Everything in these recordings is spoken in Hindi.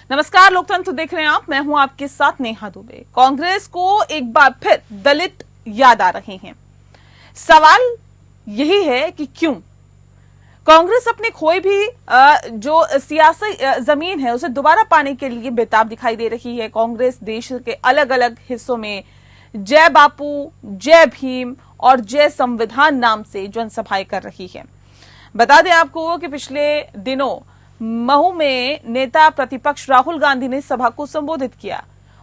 नमस्कार, लोकतंत्र देख रहे हैं आप। मैं हूं आपके साथ नेहा दुबे। कांग्रेस को एक बार फिर दलित याद आ रहे हैं। सवाल यही है कि क्यों कांग्रेस अपनी खोई भी जो सियासी जमीन है उसे दोबारा पाने के लिए बेताब दिखाई दे रही है। कांग्रेस देश के अलग अलग हिस्सों में जय बापू, जय भीम और जय संविधान नाम से जनसभाएं कर रही है। बता दें आपको कि पिछले दिनों महू में नेता प्रतिपक्ष राहुल गांधी ने सभा को संबोधित किया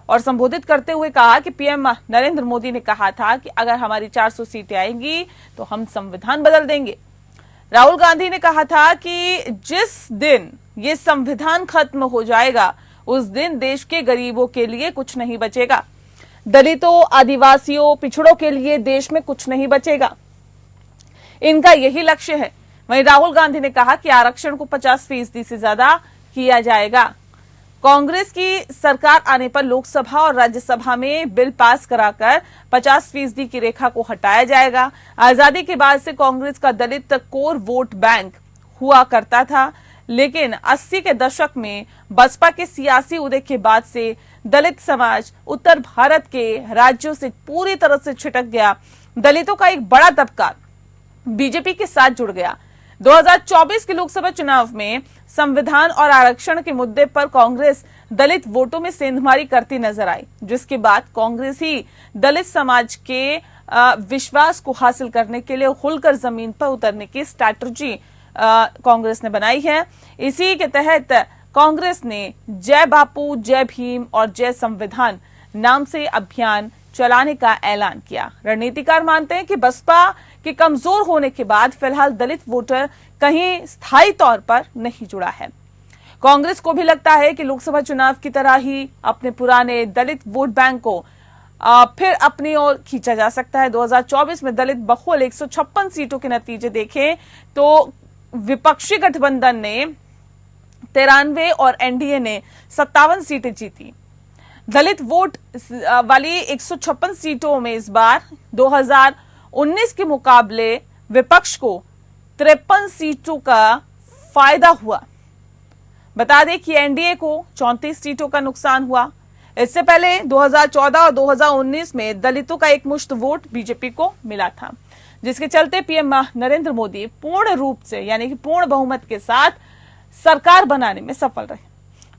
और संबोधित करते हुए कहा कि पीएम नरेंद्र मोदी ने कहा था कि अगर हमारी 400 सीटें आएंगी तो हम संविधान बदल देंगे। राहुल गांधी ने कहा था कि जिस दिन ये संविधान खत्म हो जाएगा उस दिन देश के गरीबों के लिए कुछ नहीं बचेगा, दलितों, आदिवासियों, पिछड़ों के लिए देश में कुछ नहीं बचेगा। इनका यही लक्ष्य है। वहीं राहुल गांधी ने कहा कि आरक्षण को 50% से ज्यादा किया जाएगा। कांग्रेस की सरकार आने पर लोकसभा और राज्यसभा में बिल पास कराकर 50% की रेखा को हटाया जाएगा। आजादी के बाद से कांग्रेस का दलित कोर वोट बैंक हुआ करता था, लेकिन 80 के दशक में बसपा के सियासी उदय के बाद से दलित समाज उत्तर भारत के राज्यों से पूरी तरह से छिटक गया। दलितों का एक बड़ा तबका बीजेपी के साथ जुड़ गया। 2024 के लोकसभा चुनाव में संविधान और आरक्षण के मुद्दे पर कांग्रेस दलित वोटों में सेंधमारी करती नजर आई, जिसके बाद कांग्रेस ही दलित समाज के विश्वास को हासिल करने के लिए खुलकर जमीन पर उतरने की स्ट्रैटेजी कांग्रेस ने बनाई है। इसी के तहत कांग्रेस ने जय बापू, जय भीम और जय संविधान नाम से अभियान चलाने का ऐलान किया। रणनीतिकार मानते हैं कि बसपा के कमजोर होने के बाद फिलहाल दलित वोटर कहीं स्थायी तौर पर नहीं जुड़ा है। कांग्रेस को भी लगता है कि लोकसभा चुनाव की तरह ही अपने पुराने दलित वोट बैंक को फिर अपनी ओर खींचा जा सकता है। 2024 में दलित बहुल 156 सीटों के नतीजे देखें तो विपक्षी गठबंधन ने 93 और एनडीए ने 57 सीटें जीती। दलित वोट वाली 156 सीटों में इस बार 2019 के मुकाबले विपक्ष को 53 सीटों का फायदा हुआ। बता दें कि एनडीए को 34 सीटों का नुकसान हुआ। इससे पहले 2014 और 2019 में दलितों का एकमुश्त वोट बीजेपी को मिला था, जिसके चलते पीएम नरेंद्र मोदी पूर्ण रूप से यानी कि पूर्ण बहुमत के साथ सरकार बनाने में सफल रहे।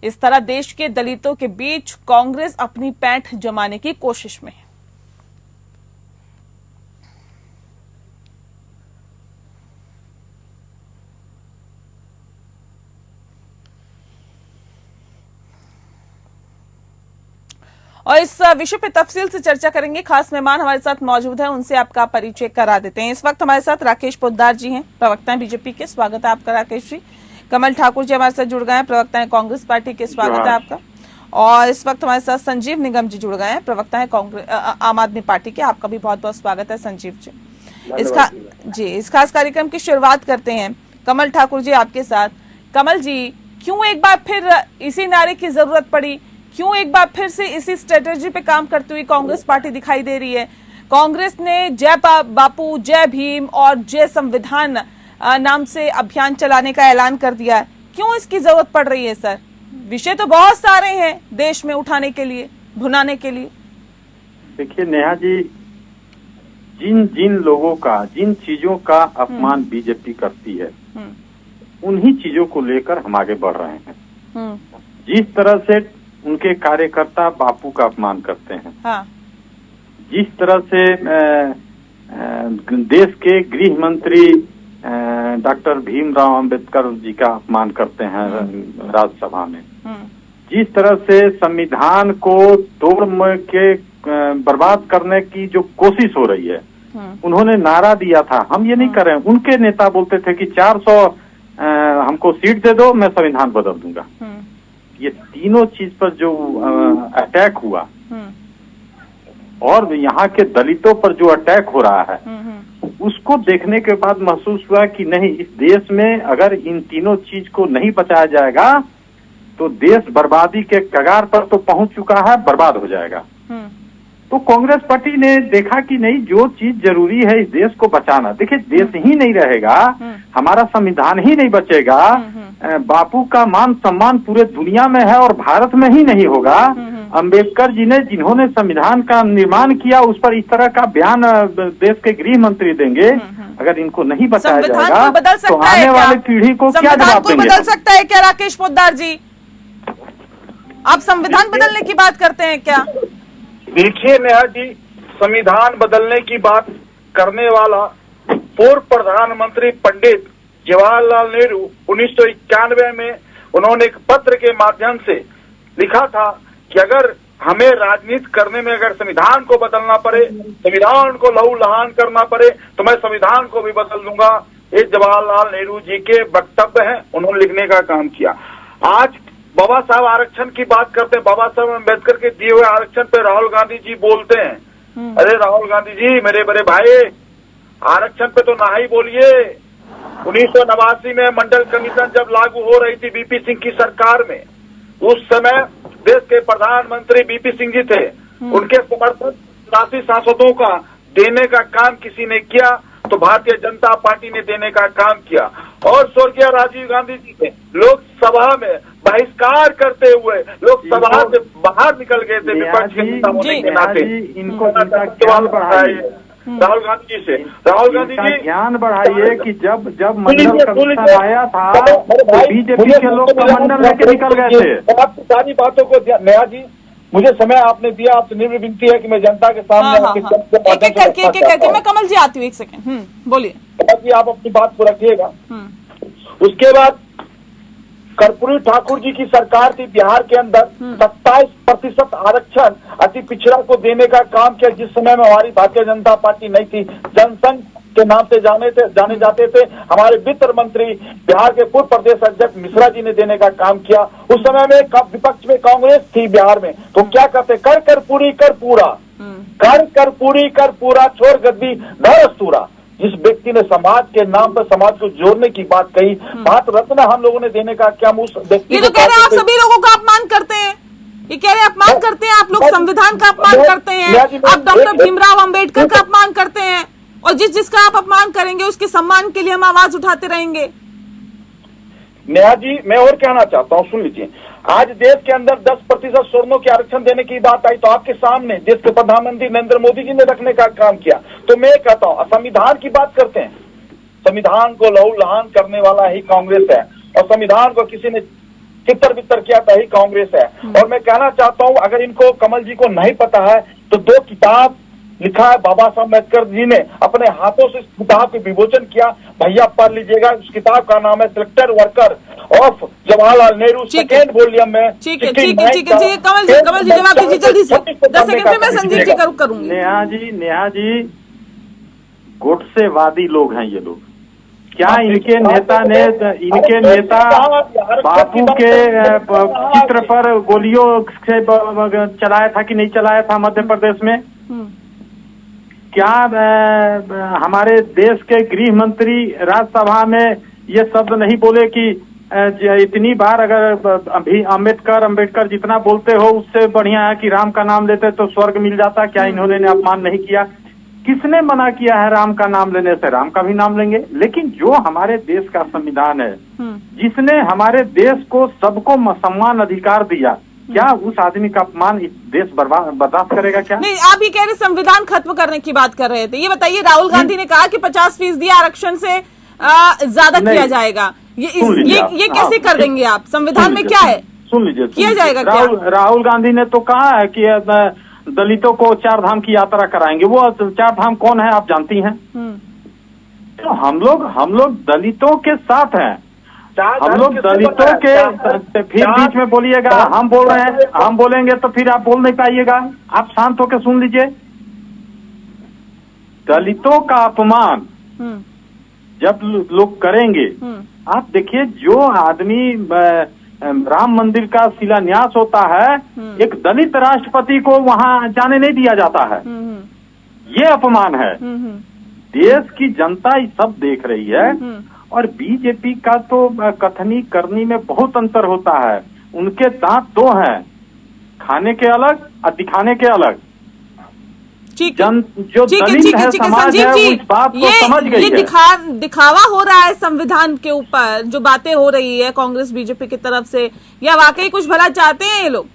इस तरह देश के दलितों के बीच कांग्रेस अपनी पैठ जमाने की कोशिश में है। और इस विषय पे तफसील से चर्चा करेंगे। खास मेहमान हमारे साथ मौजूद है, उनसे आपका परिचय करा देते हैं। इस वक्त हमारे साथ राकेश पोद्दार जी हैं, प्रवक्ता हैं बीजेपी के। स्वागत है आपका राकेश जी। कमल ठाकुर जी हमारे साथ जुड़ गए हैं, प्रवक्ता है कांग्रेस पार्टी के। स्वागत है आपका। और इस वक्त हमारे साथ संजीव निगम जी जुड़ गए हैं, प्रवक्ता है कांग्रेस आम आदमी पार्टी के। आपका भी बहुत बहुत स्वागत है संजीव जी। इस खास कार्यक्रम की शुरुआत करते हैं कमल ठाकुर जी आपके साथ। कमल जी, क्यों एक बार फिर इसी नारे की जरूरत पड़ी? क्यों एक बार फिर से इसी स्ट्रेटेजी पे काम करती हुई कांग्रेस पार्टी दिखाई दे रही है? कांग्रेस ने जय बापू, जय भीम और जय संविधान नाम से अभियान चलाने का ऐलान कर दिया है। क्यों इसकी जरूरत पड़ रही है सर? विषय तो बहुत सारे हैं देश में उठाने के लिए, भुनाने के लिए। देखिए नेहा जी, जिन लोगों का, जिन चीजों का अपमान बीजेपी करती है उन्हीं चीजों को लेकर हम आगे बढ़ रहे हैं। जिस तरह से उनके कार्यकर्ता बापू का अपमान करते हैं, हाँ। जिस तरह से देश के गृह मंत्री डॉक्टर भीमराव अंबेडकर जी का अपमान करते हैं राज्यसभा में, जिस तरह से संविधान को तोड़ के बर्बाद करने की जो कोशिश हो रही है, उन्होंने नारा दिया था, हम ये नहीं कर रहे हैं। उनके नेता बोलते थे कि 400 हमको सीट दे दो, मैं संविधान बदल दूंगा। ये तीनों चीज पर जो अटैक हुआ और यहाँ के दलितों पर जो अटैक हो रहा है, उसको देखने के बाद महसूस हुआ कि नहीं, इस देश में अगर इन तीनों चीज को नहीं बचाया जाएगा तो देश बर्बादी के कगार पर तो पहुंच चुका है, बर्बाद हो जाएगा। तो कांग्रेस पार्टी ने देखा कि नहीं, जो चीज जरूरी है इस देश को बचाना। देखिए, देश ही नहीं रहेगा, हमारा संविधान ही नहीं बचेगा बापू का मान सम्मान पूरे दुनिया में है और भारत में ही नहीं होगा। अंबेडकर जी ने जिन्होंने संविधान का निर्माण किया उस पर इस तरह का बयान देश के गृह मंत्री देंगे, अगर इनको नहीं बताया जाएगा तो आने वाली पीढ़ी को क्या जवाब देंगे? बदल सकता है क्या राकेश पोद्दार जी? आप संविधान बदलने की बात करते हैं क्या? देखिए नेहा जी, संविधान बदलने की बात करने वाला पूर्व प्रधानमंत्री पंडित जवाहरलाल नेहरू 1991 में उन्होंने एक पत्र के माध्यम से लिखा था कि अगर हमें राजनीति करने में अगर संविधान को बदलना पड़े, संविधान को लहू लहान करना पड़े, तो मैं संविधान को भी बदल दूंगा। ये जवाहरलाल नेहरू जी के वक्तव्य हैं, उन्होंने लिखने का काम किया। आज बाबा साहब आरक्षण की बात करते हैं, बाबा साहब अम्बेडकर के दिए हुए आरक्षण पे राहुल गांधी जी बोलते हैं, अरे राहुल गांधी जी मेरे बड़े भाई, आरक्षण पे तो ना ही बोलिए। 1989 में मंडल कमीशन जब लागू हो रही थी बीपी सिंह की सरकार में, उस समय देश के प्रधानमंत्री बीपी सिंह जी थे, उनके समर्थन राशि सांसदों का देने का काम किसी ने किया तो भारतीय जनता पार्टी ने देने का काम किया। और स्वर्गीय राजीव गांधी जी थे, लोकसभा में बहिष्कार करते हुए लोकसभा से बाहर निकल गए थे विपक्ष के नेता होने के नाते। इनको ख्याल बढ़ाइए राहुल गांधी जी से, राहुल गांधी जी ध्यान बढ़ाइए कि जब मंडल कमीशन आया था तो बीजेपी के लोग मंडल लेके निकल गए थे। आपकी सारी बातों को नेहा जी, मुझे समय आपने दिया, आपसे निम्र विनती है कि मैं जनता के सामने एक करके मैं कमल जी आती हूँ, एक सेकंड बोलिए। कमल जी आप अपनी बात को रखिएगा। उसके बाद कर्पूरी ठाकुर जी की सरकार थी, बिहार के अंदर 27% आरक्षण अति पिछड़ा को देने का काम किया, जिस समय में हमारी भारतीय जनता पार्टी नहीं थी, जनसंघ के नाम से जाने जाते थे। हमारे वित्त मंत्री बिहार के पूर्व प्रदेश अध्यक्ष मिश्रा जी ने देने का काम किया। उस समय में विपक्ष में कांग्रेस थी बिहार में, तो क्या करते, कर पूरी कर पूरा, कर पूरी कर पूरा, छोड़ गद्दी धर अस्तूरा। जिस व्यक्ति ने समाज के नाम पर समाज को जोड़ने की बात कही, भारत रत्न हम लोगों ने देने का क्या, उस व्यक्ति ये तो कह रहे हैं आप सभी लोगों का अपमान करते हैं, ये कह रहे हैं अपमान करते हैं आप लोग, संविधान का अपमान करते हैं आप, डॉक्टर भीमराव अंबेडकर का अपमान करते हैं, और जिसका आप अपमान करेंगे उसके सम्मान के लिए हम आवाज उठाते रहेंगे। नेहा जी मैं और कहना चाहता हूँ, सुन लीजिए, आज देश के अंदर 10% स्वर्णों के आरक्षण देने की बात आई तो आपके सामने देश के प्रधानमंत्री नरेंद्र मोदी जी ने रखने का काम किया। तो मैं कहता हूँ संविधान की बात करते हैं, संविधान को लहू लहान करने वाला ही कांग्रेस है, और संविधान को किसी ने चित्तर बित्तर किया था ही कांग्रेस है। और मैं कहना चाहता हूँ अगर इनको, कमल जी को नहीं पता है तो 2 किताब लिखा है बाबा साहब अम्बेडकर जी ने, अपने हाथों से इस किताब के विमोचन किया, भैया पढ़ लीजिएगा। उस किताब का नाम है selected worker of Jawaharlal Nehru, second volume में। ठीक है कमल जी जवाब दीजिए जल्दी से, 10 सेकंड में मैं संजीव जी करूंगी। नेहा जी गोडसेवादी लोग हैं ये लोग। क्या इनके नेता बापू के चित्र पर गोलियों से चलाया था कि नहीं चलाया था मध्य प्रदेश में? क्या हमारे देश के गृह मंत्री राज्यसभा में ये शब्द नहीं बोले कि इतनी बार अगर अभी अंबेडकर जितना बोलते हो उससे बढ़िया है कि राम का नाम लेते तो स्वर्ग मिल जाता? क्या इन्होंने अपमान नहीं किया? किसने मना किया है राम का नाम लेने से? राम का भी नाम लेंगे। लेकिन जो हमारे देश का संविधान है, जिसने हमारे देश को सबको सम्मान अधिकार दिया, क्या उस आदमी का अपमान इस देश बर्दाश्त करेगा क्या? नहीं, आप ये कह रहे संविधान खत्म करने की बात कर रहे थे। ये बताइए, राहुल गांधी ने कहा कि 50% आरक्षण से ज्यादा किया जाएगा, ये कैसे कर देंगे आप? संविधान में क्या है? सुन लीजिए, किया जाएगा क्या? राहुल गांधी ने तो कहा है कि दलितों को 4 धाम की यात्रा कराएंगे। वो 4 धाम कौन है आप जानती हैं? तो हम लोग दलितों के साथ हैं, हम लोग दलितों के। फिर बीच में बोलिएगा हम बोल रहे हैं, हम बोलेंगे तो फिर आप बोल नहीं पाइएगा। आप शांत होकर सुन लीजिए। दलितों का अपमान जब लोग करेंगे, आप देखिए, जो आदमी राम मंदिर का शिलान्यास होता है, एक दलित राष्ट्रपति को वहां जाने नहीं दिया जाता है, ये अपमान है। देश की जनता ये सब देख रही है, और बीजेपी का तो कथनी करनी में बहुत अंतर होता है। उनके दांत 2 हैं, खाने के अलग और दिखाने के अलग। ठीक है, जो दलित है समाज है वो इस बात को समझ गई है। दिखावा हो रहा है संविधान के ऊपर, जो बातें हो रही है कांग्रेस बीजेपी की तरफ से, या वाकई कुछ भला चाहते हैं ये लोग?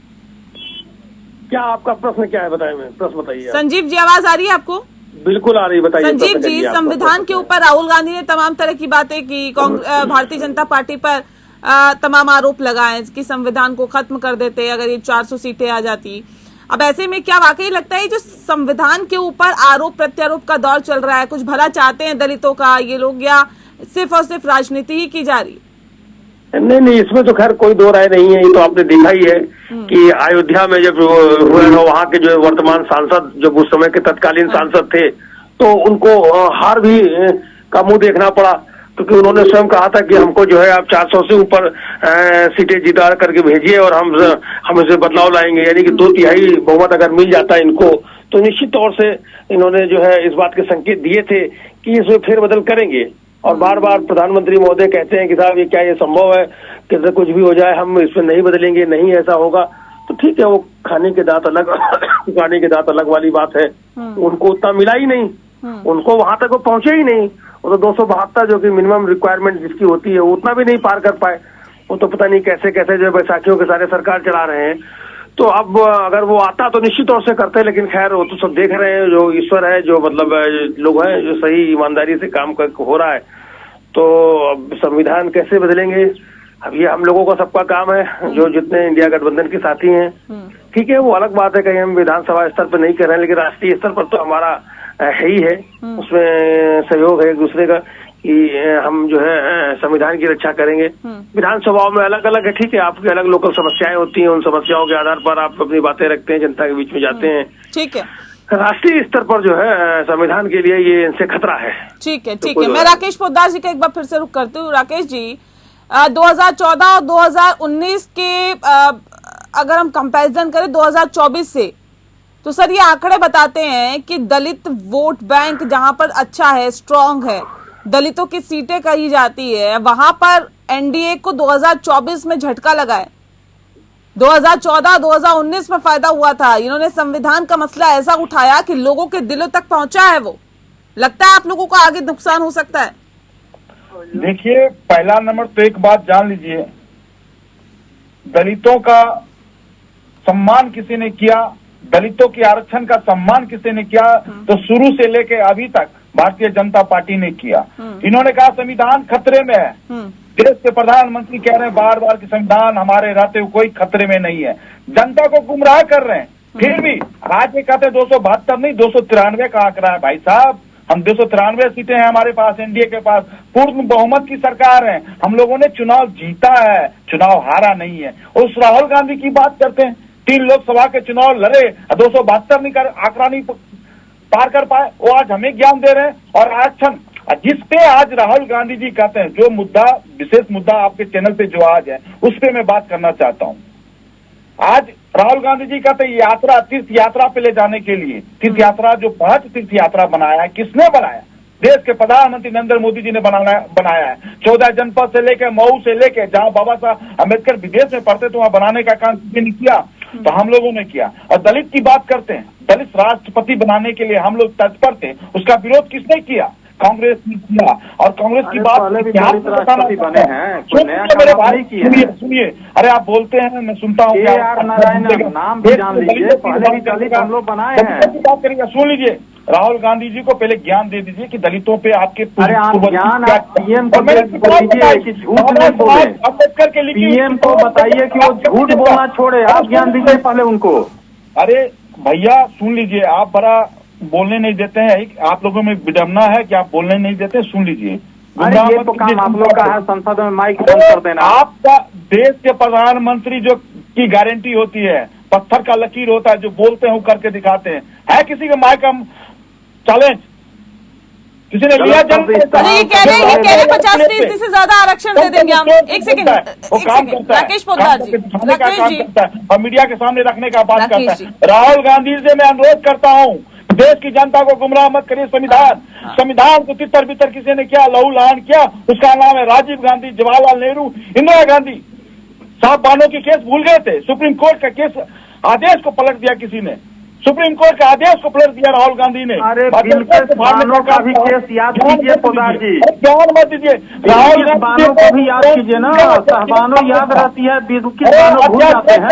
क्या आपका प्रश्न क्या है, बताइए, मैं प्रश्न बताइए। संजीव जी, आवाज आ रही है आपको? बिल्कुल आ रही, बताइए। संजीव जी, संविधान के ऊपर राहुल गांधी ने तमाम तरह की बातें की, भारतीय जनता पार्टी पर तमाम आरोप लगाए कि संविधान को खत्म कर देते अगर ये 400 सीटें आ जाती। अब ऐसे में क्या वाकई लगता है जो संविधान के ऊपर आरोप प्रत्यारोप का दौर चल रहा है, कुछ भला चाहते हैं दलितों का ये लोग, या सिर्फ और सिर्फ राजनीति ही की जा रही? नहीं, इसमें तो खैर कोई दो राय नहीं है। ये तो आपने देखा ही है कि अयोध्या में जब हुए ना, वहाँ के जो वर्तमान सांसद, जब उस समय के तत्कालीन सांसद थे, तो उनको हार भी का मुंह देखना पड़ा, क्योंकि उन्होंने स्वयं कहा था कि हमको जो है आप 400 से ऊपर सीटें जिता करके भेजिए और हम इसे बदलाव लाएंगे। यानी कि 2/3 बहुमत अगर मिल जाता है इनको, तो निश्चित तौर से इन्होंने जो है इस बात के संकेत दिए थे कि इसमें फेरबदल करेंगे। और बार बार प्रधानमंत्री महोदय कहते हैं कि साहब ये क्या ये संभव है कि कुछ भी हो जाए हम इसमें नहीं बदलेंगे, नहीं ऐसा होगा। तो ठीक है, वो खाने के दांत अलग खाने के दांत अलग वाली बात है। उनको उतना मिला ही नहीं, उनको वहां तक वो पहुंचे ही नहीं। वो तो 272 जो कि मिनिमम रिक्वायरमेंट जिसकी होती है वो उतना भी नहीं पार कर पाए। वो तो पता नहीं कैसे कैसे जो बैसाखियों के सारे सरकार चला रहे हैं। तो अब अगर वो आता तो निश्चित तौर से करते, लेकिन खैर वो तो सब देख रहे हैं, जो ईश्वर है, जो मतलब लोग हैं, जो सही ईमानदारी से काम हो रहा है। तो अब संविधान कैसे बदलेंगे, अब ये हम लोगों का सबका काम है, जो जितने इंडिया गठबंधन के साथी हैं। ठीक है, वो अलग बात है, कहीं हम विधानसभा स्तर पर नहीं कर रहे हैं, लेकिन राष्ट्रीय स्तर पर तो हमारा है ही है, उसमें सहयोग है एक दूसरे का कि हम जो है संविधान की रक्षा करेंगे। विधानसभाओं में अलग अलग है, ठीक है, आपकी अलग लोकल समस्याएं होती हैं, उन समस्याओं के आधार पर आप अपनी बातें रखते हैं, जनता के बीच में जाते हैं। ठीक है, राष्ट्रीय स्तर पर जो है संविधान के लिए ये इनसे खतरा है। ठीक है, ठीक है। मैं राकेश पोद्दार जी का एक बार फिर से रुख करती हूँ। राकेश जी, 2014 और 2019 के अगर हम कंपैरिजन करें 2024 से, तो सर ये आंकड़े बताते हैं कि दलित वोट बैंक जहां पर अच्छा है, स्ट्रांग है, दलितों की सीटें कही जाती है, वहां पर एनडीए को 2024 में झटका लगा है। 2014-2019 में फायदा हुआ था। इन्होंने संविधान का मसला ऐसा उठाया कि लोगों के दिलों तक पहुंचा है। वो लगता है आप लोगों को आगे नुकसान हो सकता है? देखिए, पहला नंबर तो एक बात जान लीजिए, दलितों का सम्मान किसी ने किया, दलितों के आरक्षण का सम्मान किसी ने किया, तो शुरू से लेके अभी तक भारतीय जनता पार्टी ने किया। इन्होंने कहा संविधान खतरे में है। देश के प्रधानमंत्री कह रहे हैं बार बार कि संविधान हमारे रहते हुए कोई खतरे में नहीं है, जनता को गुमराह कर रहे हैं। फिर भी आज ये कहते 272 नहीं 293 का आंकड़ा है। भाई साहब, हम 293 सीटें हैं हमारे पास, एनडीए के पास पूर्ण बहुमत की सरकार है, हम लोगों ने चुनाव जीता है, चुनाव हारा नहीं है। उस राहुल गांधी की बात करते हैं, 3 लोकसभा के चुनाव लड़े, 272 नहीं कर आंकड़ा नहीं पार कर पाए, वो आज हमें ज्ञान दे रहे हैं। और आरक्षण जिस पे आज राहुल गांधी जी कहते हैं, जो मुद्दा, विशेष मुद्दा आपके चैनल पे जो आज है, उस पे मैं बात करना चाहता हूँ। आज राहुल गांधी जी कहते हैं यात्रा, तीर्थ यात्रा पे ले जाने के लिए, तीर्थ यात्रा जो 5 तीर्थ यात्रा बनाया है, किसने बनाया? देश के प्रधानमंत्री नरेंद्र मोदी जी ने बनाया है। 14 जनपद से लेकर, मऊ से लेकर, जहां बाबा साहब अम्बेडकर विदेश में पढ़ते थे वहां बनाने का काम किसी ने किया, तो हम लोगों ने किया। और दलित की बात करते हैं, दलित राष्ट्रपति बनाने के लिए हम लोग तत्पर थे, उसका विरोध किसने किया? कांग्रेस ने किया। और कांग्रेस की बात सुनिए, अरे आप बोलते हैं, मैं सुनता हूँ, नाम भी जान लीजिए, पहले भी दलित हम लोग बनाए हैं। बात करिएगा, सुन लीजिए, राहुल गांधी जी को पहले ज्ञान दे दीजिए कि दलितों पे आपके ज्ञान पीएम को दीजिए कि झूठ नहीं बोले, अम्बेडकर के लिए पीएम को बताइए कि वो झूठ बोलना छोड़े, आप ज्ञान दीजिए पहले उनको। अरे भैया सुन लीजिए, आप बड़ा बोलने नहीं देते हैं, आप लोगों में विडम्बना है कि आप बोलने नहीं देते। सुन लीजिए, अरे ये तो काम आप लोग का है, संसद में माइक बंद कर देना। आपका देश के प्रधानमंत्री जो की गारंटी होती है, पत्थर का लकीर होता है, जो बोलते हैं वो करके दिखाते हैं। है किसी का माइक हम चैलेंज किसी ने लिया? कह रहे 50% से ज्यादा आरक्षण दे देंगे हम। एक सेकंड, राकेश पोद्दार जी, राकेश जी, और मीडिया के सामने रखने का बात करता है। राहुल गांधी से मैं अनुरोध करता हूँ, देश की जनता को गुमराह मत करिए। संविधान को तितर बितर किसी ने क्या लहू लहान किया, उसका नाम है राजीव गांधी, जवाहरलाल नेहरू, इंदिरा गांधी। साहब बानों के केस भूल गए थे, सुप्रीम कोर्ट का केस आदेश को पलट दिया किसी ने। सुप्रीम कोर्ट का आदेश को पलट दिया राहुल गांधी ने। अरे बिल्कुल बानों का भी केस याद कीजिए पोदार जी, ज्ञान मत दीजिए, राहुल बानों को भी याद कीजिए ना, सहबानों याद रहती है, बानों भूल जाते हैं।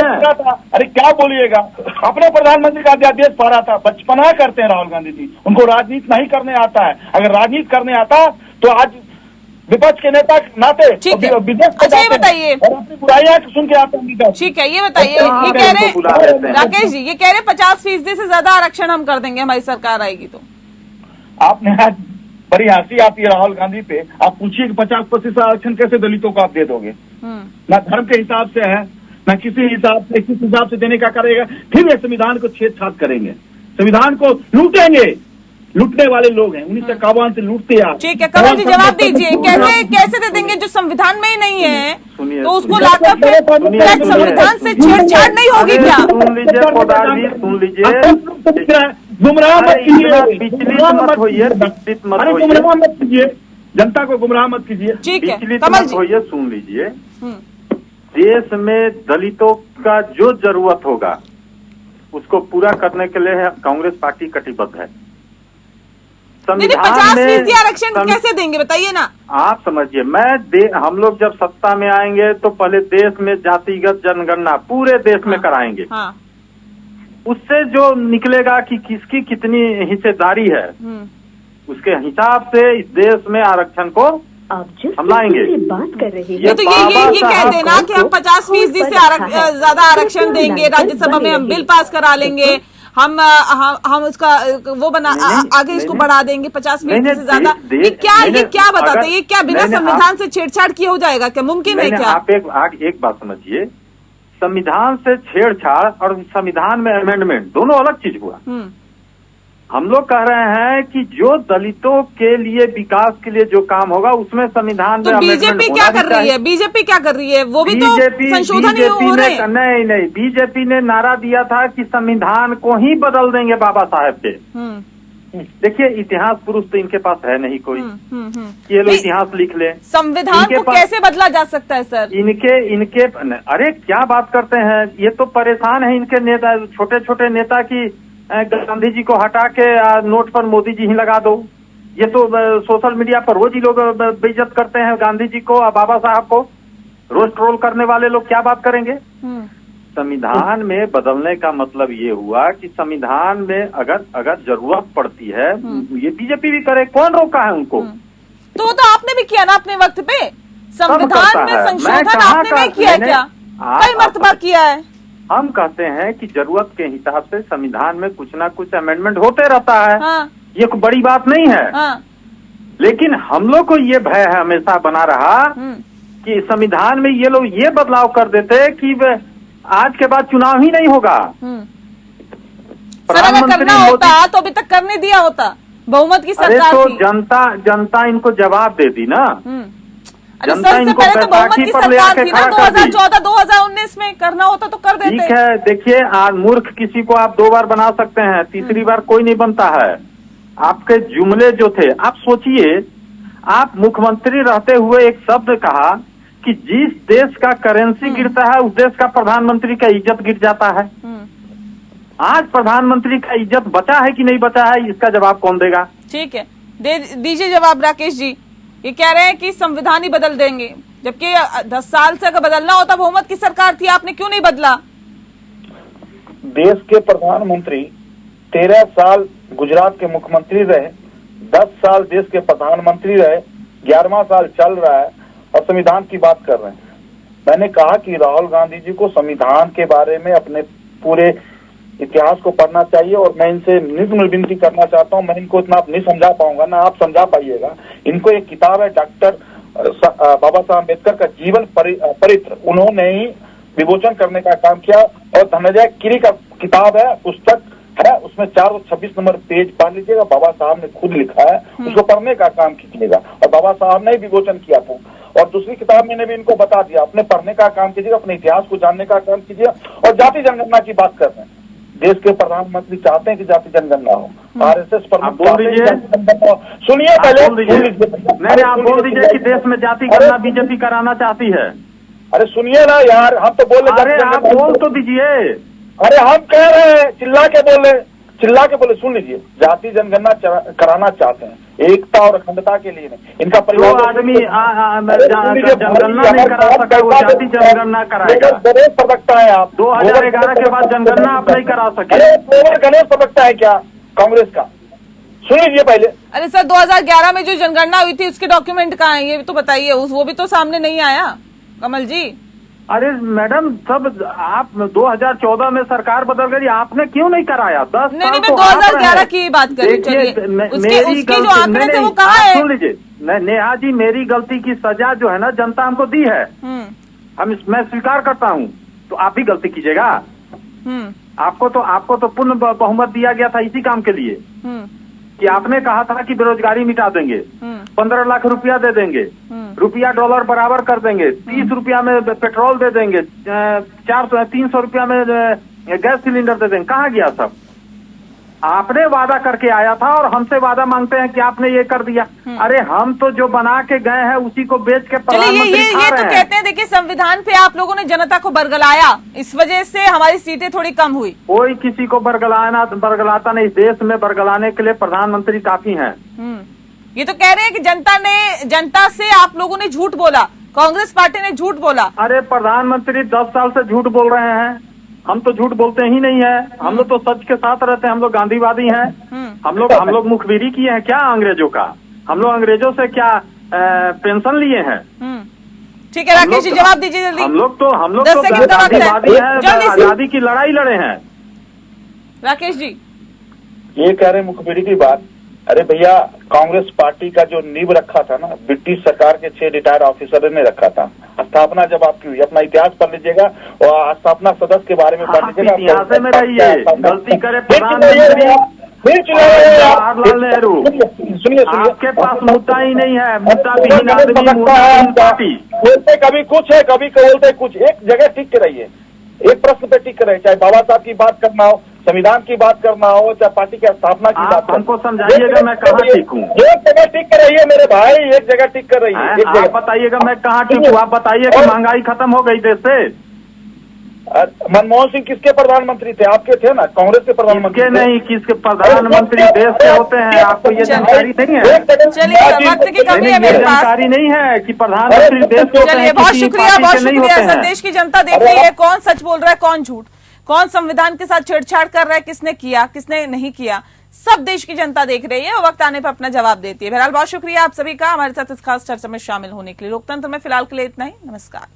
अरे क्या बोलिएगा, अपने प्रधानमंत्री का आदेश पा रहा था। बचपना करते हैं राहुल गांधी जी, उनको राजनीति नहीं करने आता है। अगर राजनीति करने आता तो आज विपक्ष के नेता नाते ठीक है। विदेश अच्छा ये बताइए, अपनी बुराइयां सुन के आते हैं। ठीक है ये बताइए, ये कह रहे राकेश जी, ये कह रहे 50% से ज्यादा आरक्षण हम कर देंगे हमारी सरकार आएगी तो। आपने आज बड़ी हंसी आती है राहुल गांधी पे। आप पूछिए कि 50% आरक्षण कैसे दलितों को आप दे दोगे? ना धर्म के हिसाब से है, ना किसी हिसाब से, किस हिसाब से देने का करेगा। फिर ये संविधान को छेड़छाड़ करेंगे, संविधान को लूटेंगे। लूटने वाले लोग हैं, 1951 से लूटते आ। ठीक है, कमल जी जवाब दीजिए, कैसे दे देंगे जो संविधान में ही नहीं है, तो उसको लाकर संविधान से छेड़छाड़ नहीं होगी क्या? सुन लीजिए पोदार जी, सुन लीजिए, गुमराह मत कीजिए, गुमराह मत कीजिए, जनता को गुमराह मत कीजिए। ठीक है कमल जी, होइए, सुन लीजिए, देश में दलितों का जो जरूरत होगा उसको पूरा करने के लिए कांग्रेस पार्टी कटिबद्ध है। 50% आरक्षण कैसे देंगे बताइए ना? आप समझिए, हम लोग जब सत्ता में आएंगे तो पहले देश में जातिगत जनगणना पूरे देश में कराएंगे। हाँ। उससे जो निकलेगा कि किसकी कितनी हिस्सेदारी है, उसके हिसाब से इस देश में आरक्षण को हम लाएंगे। बात कर रहे हैं ये तो ये कह देना कि हम 50% से ज्यादा आरक्षण देंगे, राज्यसभा में हम बिल पास करा लेंगे, हम उसका वो बना आगे इसको बढ़ा देंगे 50% से ज्यादा। ये क्या बताते हैं, ये क्या बिना संविधान से छेड़छाड़ किया हो जाएगा क्या? मुमकिन है क्या? आप एक बात समझिए, संविधान से छेड़छाड़ और संविधान में अमेंडमेंट दोनों अलग चीज हुआ। हम लोग कह रहे हैं कि जो दलितों के लिए विकास के लिए जो काम होगा उसमें संविधान में बीजेपी क्या कर रही है? बीजेपी क्या कर रही है? वो भी तो संशोधन ही हो रहे हैं। नहीं, बीजेपी ने नारा दिया था कि संविधान को ही बदल देंगे बाबा साहेब के। देखिए, इतिहास पुरुष तो इनके पास है नहीं कोई, ये लोग इतिहास लिख ले। संविधान को कैसे बदला जा सकता है सर? इनके अरे क्या बात करते हैं, ये तो परेशान है इनके नेता, छोटे छोटे नेता की गांधी जी को हटा के नोट पर मोदी जी ही लगा दो। ये तो सोशल मीडिया पर रोज ही लोग बेइज्जत करते हैं गांधी जी को और बाबा साहब को। रोज ट्रोल करने वाले लोग क्या बात करेंगे? संविधान में बदलने का मतलब ये हुआ कि संविधान में अगर जरूरत पड़ती है, ये बीजेपी भी करे, कौन रोका है उनको? तो आपने भी किया ना अपने वक्त पे, संविधान में संशोधन आपने नहीं किया क्या? कई मर्तबा किया है। हम कहते हैं कि जरूरत के हिसाब से संविधान में कुछ ना कुछ अमेंडमेंट होते रहता है। हाँ। ये कोई बड़ी बात नहीं है। हाँ। लेकिन हम लोग को ये भय है हमेशा बना रहा कि संविधान में ये लोग ये बदलाव कर देते कि आज के बाद चुनाव ही नहीं होगा। सर अगर करना होता तो अभी तक करने दिया होता, बहुमत की सरकार तो थी। जनता इनको जवाब दे दी ना। अरे सर से पहले तो बहुमत की सरकार थी ना, 2014-2019 में करना होता तो कर देते। ठीक है, देखिए आज मूर्ख किसी को आप 2 बार बना सकते हैं, तीसरी बार कोई नहीं बनता है। आपके जुमले जो थे, आप सोचिए, आप मुख्यमंत्री रहते हुए एक शब्द कहा कि जिस देश का करेंसी गिरता है उस देश का प्रधानमंत्री का इज्जत गिर जाता है। आज प्रधानमंत्री का इज्जत बचा है कि नहीं बचा है, इसका जवाब कौन देगा? ठीक है, दीजिए जवाब राकेश जी। ये कह रहे हैं कि संविधान ही बदल देंगे, जबकि 10 साल से अगर बदलना होता, बहुमत की सरकार थी, आपने क्यों नहीं बदला? देश के प्रधानमंत्री 13 साल गुजरात के मुख्यमंत्री रहे, 10 साल देश के प्रधानमंत्री रहे, 11वां साल चल रहा है और संविधान की बात कर रहे हैं। मैंने कहा कि राहुल गांधी जी को संविधान के बारे में अपने पूरे इतिहास को पढ़ना चाहिए और मैं इनसे निम्न विनती करना चाहता हूं, मैं इनको इतना नहीं समझा पाऊंगा ना आप समझा पाइएगा। इनको एक किताब है डॉक्टर बाबा साहब अम्बेडकर का जीवन परित्र, उन्होंने ही विमोचन करने का काम किया और धनंजय कीरी का किताब है, पुस्तक है, उसमें 426 नंबर पेज पढ़ लीजिएगा। बाबा साहब ने खुद लिखा है, उसको पढ़ने का काम कीजिएगा और बाबा साहब ने विमोचन किया था। और दूसरी किताब मैंने भी इनको बता दिया, अपने पढ़ने का काम कीजिएगा, अपने इतिहास को जानने का काम कीजिए। और जाति जनगणना की बात कर रहे हैं, देश के प्रधानमंत्री चाहते हैं कि जाति जनगणना हो, RSS प्रमुख सुनिए पहले, नहीं आप बोल दीजिए कि देश में जाति गणना बीजेपी कराना चाहती है। अरे सुनिए ना यार, हम तो बोल रहे, आप बोल तो दीजिए। अरे हम कह रहे हैं, चिल्ला के बोल रहे। चिल्ला के बोले, सुन लीजिए, जाति जनगणना कराना चाहते हैं, एकता और अखंडता के लिए नहीं। इनका परिवार आदमी जनगणना नहीं करा सका, वो जाति जनगणना कराएगा। गणेश प्रवक्ता है आप, 2011 के बाद जनगणना आप नहीं करा सके। गणेश प्रवक्ता है क्या कांग्रेस का? सुन लीजिए पहले। अरे सर, 2011 में जो जनगणना हुई थी उसके डॉक्यूमेंट कहाँ है, ये तो बताइए। वो भी तो सामने नहीं आया कमल जी। अरे मैडम, सब आप 2014 में सरकार बदल गई, आपने क्यों नहीं कराया? 10 नहीं, मैं 2011 की बात कर रही हूँ। चलिए, उसके जो आंकड़े थे वो कहाँ है? सुन लीजिए, नेहा जी, मेरी गलती की सजा जो है ना जनता हमको दी है, मैं स्वीकार करता हूँ। तो आप भी गलती कीजिएगा। आपको तो पूर्ण बहुमत दिया गया था इसी काम के लिए कि आपने कहा था कि बेरोजगारी मिटा देंगे, 15 लाख रुपया दे देंगे, रुपया डॉलर बराबर कर देंगे, 30 रुपया में पेट्रोल दे देंगे, 300 रुपया में गैस सिलेंडर दे देंगे। कहाँ गया सब? आपने वादा करके आया था और हमसे वादा मांगते हैं कि आपने ये कर दिया। अरे हम तो जो बना के गए हैं उसी को बेच के प्रधानमंत्री खा रहे हैं। तो कहते हैं, देखिए, संविधान पे आप लोगों ने जनता को बरगलाया, इस वजह से हमारी सीटें थोड़ी कम हुई। कोई किसी को बरगलाता नहीं। देश में बरगलाने के लिए प्रधानमंत्री काफी हैं। ये तो कह रहे हैं कि जनता से आप लोगों ने झूठ बोला, कांग्रेस पार्टी ने झूठ बोला। अरे प्रधानमंत्री 10 साल से झूठ बोल रहे हैं, हम तो झूठ बोलते ही नहीं है। हम लोग तो सच के साथ रहते हैं, हम लोग गांधीवादी हैं। हम लोग मुखबिरी किए हैं क्या अंग्रेजों का? हम लोग अंग्रेजों से क्या पेंशन लिए हैं? ठीक है राकेश जी, जवाब दीजिए जल्दी। हम लोग तो गांधीवादी हैं, आजादी की लड़ाई लड़े हैं। राकेश जी ये कह रहे मुखबिरी की बात। अरे भैया, कांग्रेस पार्टी का जो नींव रखा था ना, ब्रिटिश सरकार के 6 रिटायर्ड ऑफिसर ने रखा था। स्थापना जब आपकी हुई, अपना इतिहास पढ़ लीजिएगा और स्थापना सदस्य के बारे में पढ़ लीजिएगा। इतिहास में रहिए, गलती करे प्रधानमंत्री जवाहरलाल नेहरू। सुनिए, आपके पास मुद्दा ही नहीं है, मुद्दा विहीन आदमी पार्टी। बोलते कभी कुछ है, कभी बोलते कुछ। एक जगह टिक के रहिए, एक प्रश्न पे टिक के रहिए, चाहे बाबा साहब की बात करना हो, संविधान की बात करना हो, चाहे पार्टी की स्थापना की बात। हमको समझाइएगा मैं कहाँ टिकूं? एक जगह टिक कर रही है मेरे भाई, एक जगह टिक कर रही है। आप बताइएगा मैं कहाँ टिकूं? आप बताइए कि महंगाई खत्म हो गई देश से। मनमोहन सिंह किसके प्रधानमंत्री थे? आपके थे ना, कांग्रेस के प्रधानमंत्री नहीं, किसके प्रधानमंत्री देश के होते हैं? आपको ये जानकारी नहीं है? जानकारी नहीं है कि प्रधानमंत्री देश के होते हैं। बहुत शुक्रिया सर। देश की जनता देख रही है कौन सच बोल रहा है, कौन झूठ, कौन संविधान के साथ छेड़छाड़ कर रहा है, किसने किया, किसने नहीं किया, सब देश की जनता देख रही है और वक्त आने पर अपना जवाब देती है। बहरहाल बहुत शुक्रिया आप सभी का हमारे साथ इस खास चर्चा में शामिल होने के लिए। लोकतंत्र में फिलहाल के लिए इतना ही। नमस्कार।